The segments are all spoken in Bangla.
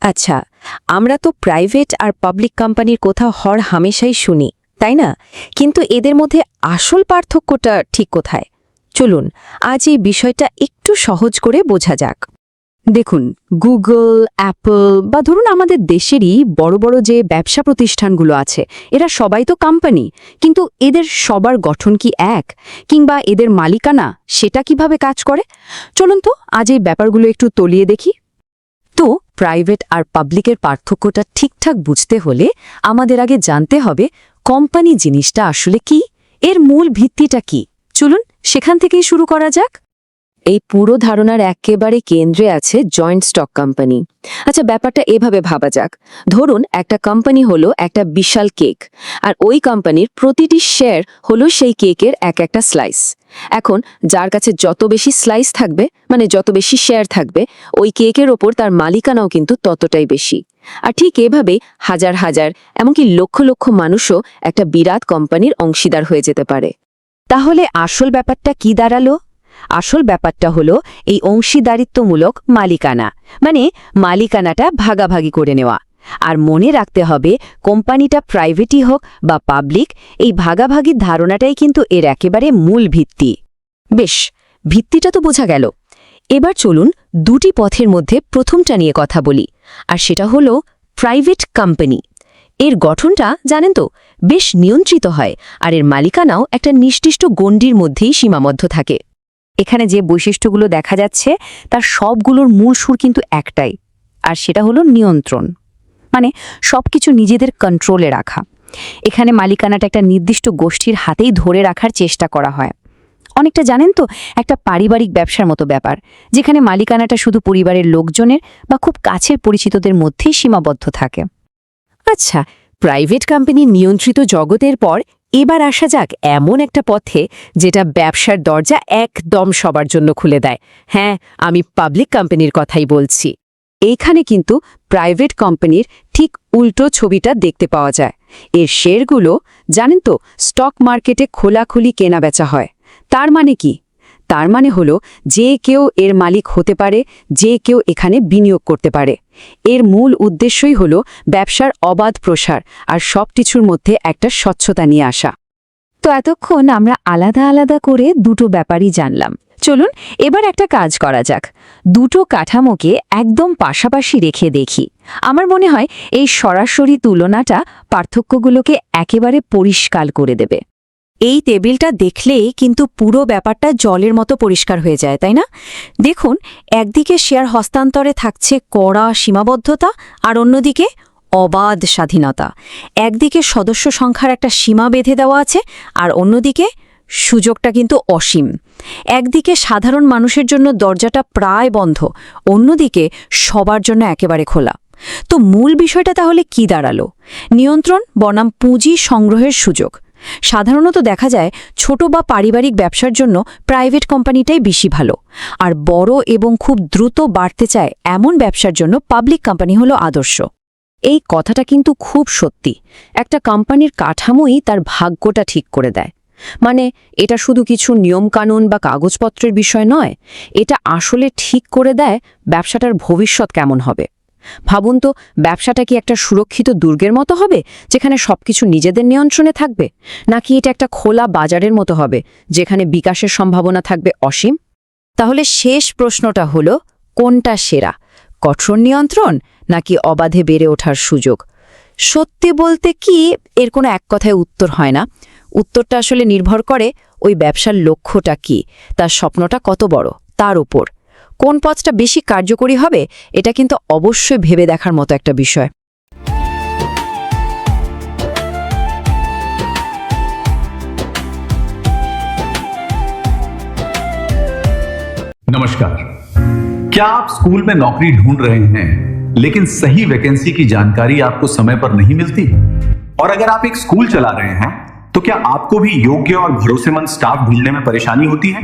আচ্ছা, আমরা তো প্রাইভেট আর পাবলিক কোম্পানির কথা হর হামেশাই শুনি, তাই না? কিন্তু এদের মধ্যে আসল পার্থক্যটা ঠিক কোথায়? চলুন আজ এই বিষয়টা একটু সহজ করে বোঝা যাক। দেখুন, গুগল, অ্যাপল বা ধরুন আমাদের দেশেরই বড় বড় যে ব্যবসা প্রতিষ্ঠানগুলো আছে, এরা সবাই তো কোম্পানি, কিন্তু এদের সবার গঠন কি এক? কিংবা এদের মালিকানা সেটা কিভাবে কাজ করে? চলুন তো আজ এই ব্যাপারগুলো একটু তলিয়ে দেখি। তো প্রাইভেট আর পাবলিকের পার্থক্যটা ঠিকঠাক বুঝতে হলে আমাদের আগে জানতে হবে কোম্পানি জিনিসটা আসলে কি, এর মূল ভিত্তিটা কি। চলুন সেখান থেকেই শুরু করা যাক। এই পুরো ধারণার একেবারে কেন্দ্রে আছে জয়েন্ট স্টক কোম্পানি। আচ্ছা, ব্যাপারটা এভাবে ভাবা যাক। ধরুন একটা কোম্পানি হলো একটা বিশাল কেক, আর ওই কোম্পানির প্রতিটি শেয়ার হলো সেই কেকের এক একটা স্লাইস। এখন যার কাছে যত বেশি স্লাইস থাকবে, মানে যত বেশি শেয়ার থাকবে, ওই কেকের ওপর তার মালিকানাও কিন্তু ততটাই বেশি। আর ঠিক এভাবে হাজার হাজার, এমনকি লক্ষ লক্ষ মানুষও একটা বিরাট কোম্পানির অংশীদার হয়ে যেতে পারে। তাহলে আসল ব্যাপারটা কি দাঁড়ালো? আসল ব্যাপারটা হলো এই অংশীদারিত্বমূলক মালিকানা, মানে মালিকানাটা ভাগাভাগি করে নেওয়া। আর মনে রাখতে হবে, কোম্পানিটা প্রাইভেটই হোক বা পাবলিক, এই ভাগাভাগির ধারণাটাই কিন্তু এর একেবারে মূল ভিত্তি। বেশ, ভিত্তিটা তো বোঝা গেল। এবার চলুন দুটি পথের মধ্যে প্রথমটা নিয়ে কথা বলি, আর সেটা হলো প্রাইভেট কোম্পানি। এর গঠনটা জানেন তো, বেশ নিয়ন্ত্রিত হয়, আর এর মালিকানাও একটা নির্দিষ্ট গণ্ডির মধ্যেই সীমাবদ্ধ থাকে। এখানে যে বৈশিষ্ট্যগুলো দেখা যাচ্ছে তার সবগুলোর মূল সুর কিন্তু একটাই, আর সেটা হলো নিয়ন্ত্রণ, মানে সবকিছু নিজেদের কন্ট্রোলে রাখা। এখানে মালিকানাটা একটা নির্দিষ্ট গোষ্ঠীর হাতেই ধরে রাখার চেষ্টা করা হয়। অনেকটা জানেন তো, একটা পারিবারিক ব্যবসার মতো ব্যাপার, যেখানে মালিকানাটা শুধু পরিবারের লোকজনের বা খুব কাছের পরিচিতদের মধ্যেই সীমাবদ্ধ থাকে। আচ্ছা, প্রাইভেট কোম্পানির নিয়ন্ত্রিত জগতের পর এবার আসা যাক এমন একটা পথে যেটা ব্যবসার দরজা একদম সবার জন্য খুলে দেয়। হ্যাঁ, আমি পাবলিক কোম্পানির কথাই বলছি। এইখানে কিন্তু প্রাইভেট কোম্পানির ঠিক উল্টো ছবিটা দেখতে পাওয়া যায়। এর শেয়ারগুলো জানেন তো, স্টক মার্কেটে খোলাখুলি কেনাবেচা হয়। তার মানে কি? তার মানে হলো যে কেউ এর মালিক হতে পারে, যে কেউ এখানে বিনিয়োগ করতে পারে। এর মূল উদ্দেশ্যই হলো ব্যবসার অবাধ প্রসার আর সবকিছুর মধ্যে একটা স্বচ্ছতা নিয়ে আসা। তো এতক্ষণ আমরা আলাদা আলাদা করে দুটো ব্যাপারই জানলাম। চলুন এবার একটা কাজ করা যাক, দুটো কাঠামোকে একদম পাশাপাশি রেখে দেখি। আমার মনে হয় এই সরাসরি তুলনাটা পার্থক্যগুলোকে একেবারে পরিষ্কার করে দেবে। এই টেবিলটা দেখলেই কিন্তু পুরো ব্যাপারটা জলের মতো পরিষ্কার হয়ে যায়, তাই না? দেখুন, একদিকে শেয়ার হস্তান্তরে থাকছে কড়া সীমাবদ্ধতা, আর অন্যদিকে অবাধ স্বাধীনতা। একদিকে সদস্য সংখ্যার একটা সীমা বেঁধে দেওয়া আছে, আর অন্যদিকে সুযোগটা কিন্তু অসীম। একদিকে সাধারণ মানুষের জন্য দরজাটা প্রায় বন্ধ, অন্যদিকে সবার জন্য একেবারে খোলা। তো মূল বিষয়টা তাহলে কি দাঁড়ালো? নিয়ন্ত্রণ বনাম পুঁজি সংগ্রহের সুযোগ। সাধারণত দেখা যায় ছোট বা পারিবারিক ব্যবসার জন্য প্রাইভেট কোম্পানিটাই বেশি ভালো, আর বড় এবং খুব দ্রুত বাড়তে চায় এমন ব্যবসার জন্য পাবলিক কোম্পানি হলো আদর্শ। এই কথাটা কিন্তু খুব সত্যি। একটা কোম্পানির কাঠামোই তার ভাগ্যটা ঠিক করে দেয়। মানে এটা শুধু কিছু নিয়মকানুন বা কাগজপত্রের বিষয় নয়, এটা আসলে ঠিক করে দেয় ব্যবসাটার ভবিষ্যৎ কেমন হবে। ভাবুন তো, ব্যবসাটা কি একটা সুরক্ষিত দুর্গের মতো হবে যেখানে সবকিছু নিজেদের নিয়ন্ত্রণে থাকবে, নাকি এটা একটা খোলা বাজারের মতো হবে যেখানে বিকাশের সম্ভাবনা থাকবে অসীম? তাহলে শেষ প্রশ্নটা হলো, কোনটা সেরা, কঠোর নিয়ন্ত্রণ নাকি অবাধে বেড়ে ওঠার সুযোগ? সত্যি বলতে কি, এর কোনো এক কথায় উত্তর হয় না। উত্তরটা আসলে নির্ভর করে ওই ব্যবসার লক্ষ্যটা কি, তার স্বপ্নটা কত বড়, তার উপর। কোন পথটা বেশি কার্যকরী হবে এটা কিন্তু অবশ্যই ভেবে দেখার মতো একটা বিষয়। नमस्कार। क्या आप स्कूल में नौकरी ढूंढ रहे हैं लेकिन सही वैकेंसी की जानकारी आपको समय पर नहीं मिलती? और अगर आप एक स्कूल चला रहे हैं तो क्या आपको भी योग्य और भरोसेमंद स्टाफ ढूंढने में परेशानी होती है?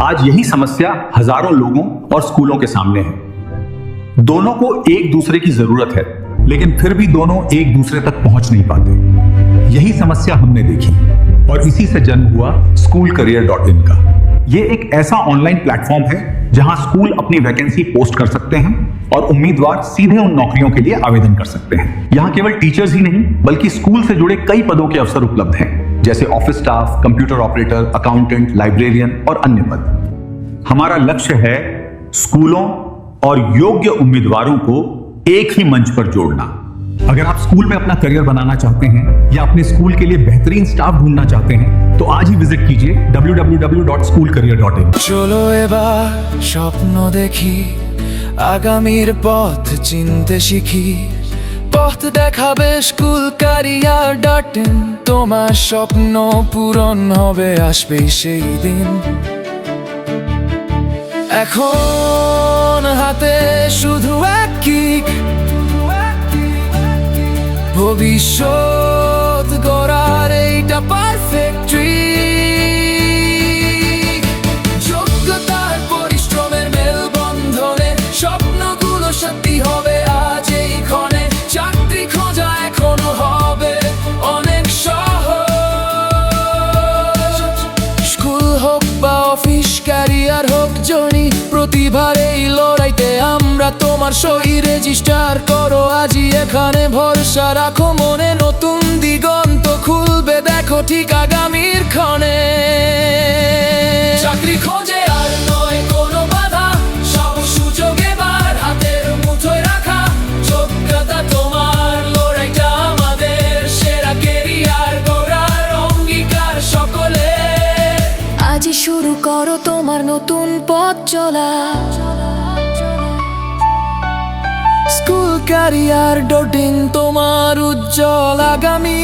आज यही समस्या हजारों लोगों और स्कूलों के सामने है। दोनों को एक दूसरे की जरूरत है, लेकिन फिर भी दोनों एक दूसरे तक पहुंच नहीं पाते। यही समस्या हमने देखी और इसी से जन्म हुआ schoolcareer.in का। ये एक ऐसा ऑनलाइन प्लेटफॉर्म है जहां स्कूल अपनी वैकेंसी पोस्ट कर सकते हैं और उम्मीदवार सीधे उन नौकरियों के लिए आवेदन कर सकते हैं। यहाँ केवल टीचर्स ही नहीं बल्कि स्कूल से जुड़े कई पदों के अवसर उपलब्ध हैं, जैसे office staff, computer operator, accountant, librarian और अन्य पद। हमारा लक्ष्य है स्कूलों और योग्य उम्मीदवारों को एक ही मंच पर जोड़ना। अगर आप स्कूल में अपना करियर बनाना चाहते हैं या अपने स्कूल के लिए बेहतरीन स्टाफ ढूंढना चाहते हैं तो आज ही विजिट कीजिए www.schoolcareer.in। চলো এবার স্বপ্ন দেখি, আগামীর পথ চিনতে শিখি। পথ দেখাবে schoolcareer.in, তোমার স্বপ্ন পূরণ হবে, আসবেই সেই দিন। এখন হাতে শুধু এক কিক, ভবিষ্যৎ গড়ার এইটা পারফেক্ট ট্রিক। যোগ্যতার পরিশ্রমের মেলবন্ধনে স্বপ্নগুলো সত্যি হবে আজ এই ক্ষণে। চাকরি খোঁজা এখনো হবে অনেক সহজ। স্কুল হোক বা অফিস, ক্যারিয়ার হোক জার্নি, প্রতিভার এই লড়াইতে আমরা তোমার সই। রেজিস্টার করো আজই এখানে, ভরসা রাখো মনে, নতুন দিগন্ত খুলবে দেখো ঠিক আগামীর ক্ষণে। চাকরি খোঁজে আর নয় কোনো বাধা, সব সুযোগ এবার হাতের মুঠোয় রাখা। যোগ্যতা তোমার, লড়াইটা আমাদের, সেরা কেরিয়ার গড়ার অঙ্গীকার সকলে। আজই শুরু করো তোমার নতুন পথ চলা। schoolcareer.in, তোমার উজ্জ্বল আগামী।